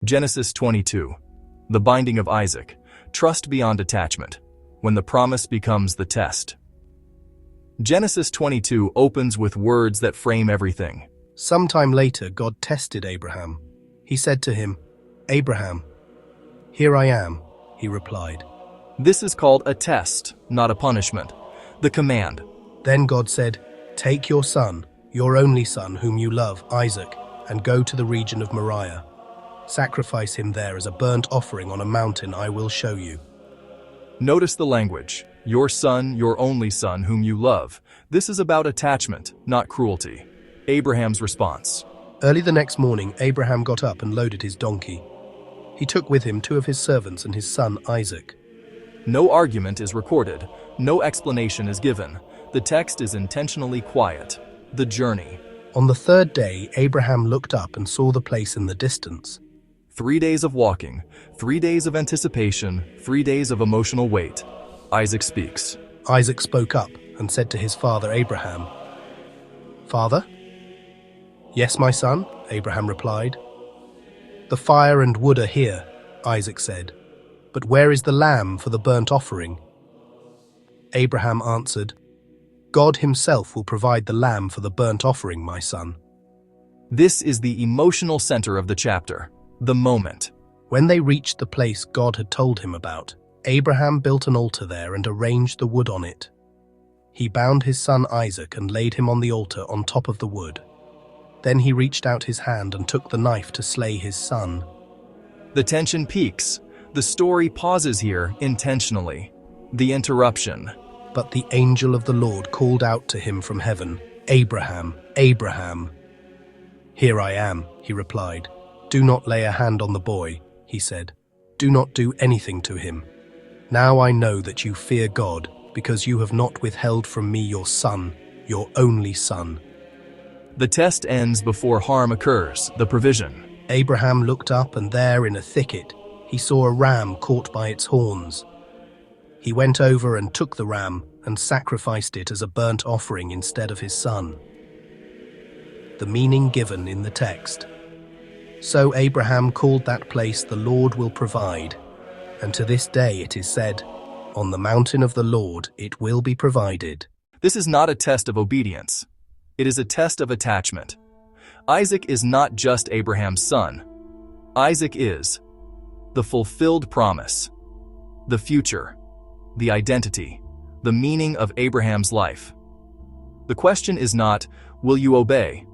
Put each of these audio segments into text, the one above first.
Genesis 22. The binding of Isaac. Trust beyond attachment. When the promise becomes the test. Genesis 22 opens with words that frame everything. Sometime later, God tested Abraham. He said to him, "Abraham." "Here I am," he replied. This is called a test, not a punishment. The command. Then God said, "Take your son, your only son whom you love, Isaac, and go to the region of Moriah. Sacrifice him there as a burnt offering on a mountain I will show you." Notice the language. Your son, your only son whom you love. This is about attachment, not cruelty. Abraham's response. Early the next morning, Abraham got up and loaded his donkey. He took with him 2 of his servants and his son Isaac. No argument is recorded. No explanation is given. The text is intentionally quiet. The journey. On the 3rd day, Abraham looked up and saw the place in the distance. 3 days of walking, 3 days of anticipation, 3 days of emotional wait. Isaac speaks. Isaac spoke up and said to his father Abraham, "Father?" "Yes, my son," Abraham replied. "The fire and wood are here," Isaac said, "but where is the lamb for the burnt offering?" Abraham answered, "God himself will provide the lamb for the burnt offering, my son." This is the emotional center of the chapter. The moment. When they reached the place God had told him about, Abraham built an altar there and arranged the wood on it. He bound his son Isaac and laid him on the altar on top of the wood. Then he reached out his hand and took the knife to slay his son. The tension peaks. The story pauses here intentionally. The interruption. But the angel of the Lord called out to him from heaven, "Abraham, Abraham." "Here I am," he replied. "Do not lay a hand on the boy," he said. "Do not do anything to him. Now I know that you fear God, because you have not withheld from me your son, your only son." The test ends before harm occurs, the provision. Abraham looked up, and there in a thicket he saw a ram caught by its horns. He went over and took the ram and sacrificed it as a burnt offering instead of his son. The meaning given in the text. So Abraham called that place "The Lord will provide," and to this day it is said, "On the mountain of the Lord it will be provided." This is not a test of obedience. It is a test of attachment. Isaac is not just Abraham's son. Isaac is the fulfilled promise, the future, the identity, the meaning of Abraham's life. The question is not, will you obey?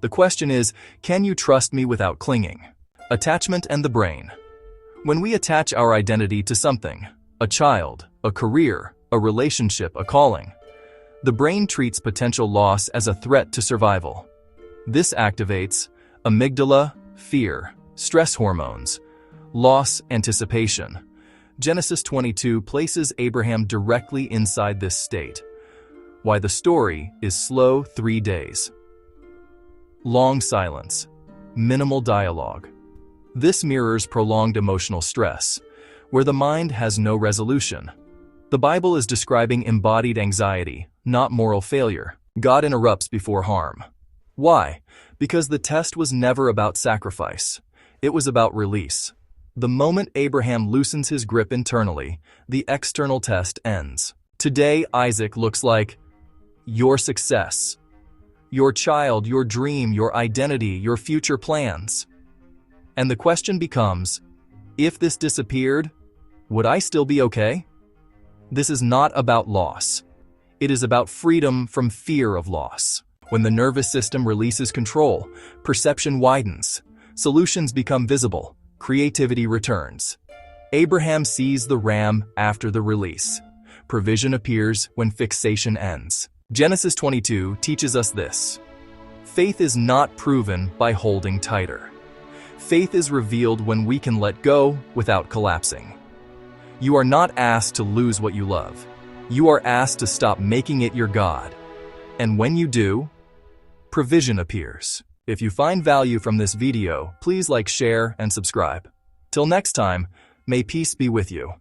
The question is, can you trust me without clinging? Attachment and the brain. When we attach our identity to something, a child, a career, a relationship, a calling, the brain treats potential loss as a threat to survival. This activates amygdala, fear, stress hormones, loss anticipation. Genesis 22 places Abraham directly inside this state. Why the story is slow 3 days. Long silence. Minimal dialogue. This mirrors prolonged emotional stress, where the mind has no resolution. The Bible is describing embodied anxiety, not moral failure. God interrupts before harm. Why? Because the test was never about sacrifice. It was about release. The moment Abraham loosens his grip internally, the external test ends. Today, Isaac looks like your success, your child, your dream, your identity, your future plans. And the question becomes, if this disappeared, would I still be okay? This is not about loss. It is about freedom from fear of loss. When the nervous system releases control, perception widens, solutions become visible, creativity returns. Abraham sees the ram after the release. Provision appears when fixation ends. Genesis 22 teaches us this. Faith is not proven by holding tighter. Faith is revealed when we can let go without collapsing. You are not asked to lose what you love. You are asked to stop making it your God. And when you do, provision appears. If you find value from this video, please like, share, and subscribe. Till next time, may peace be with you.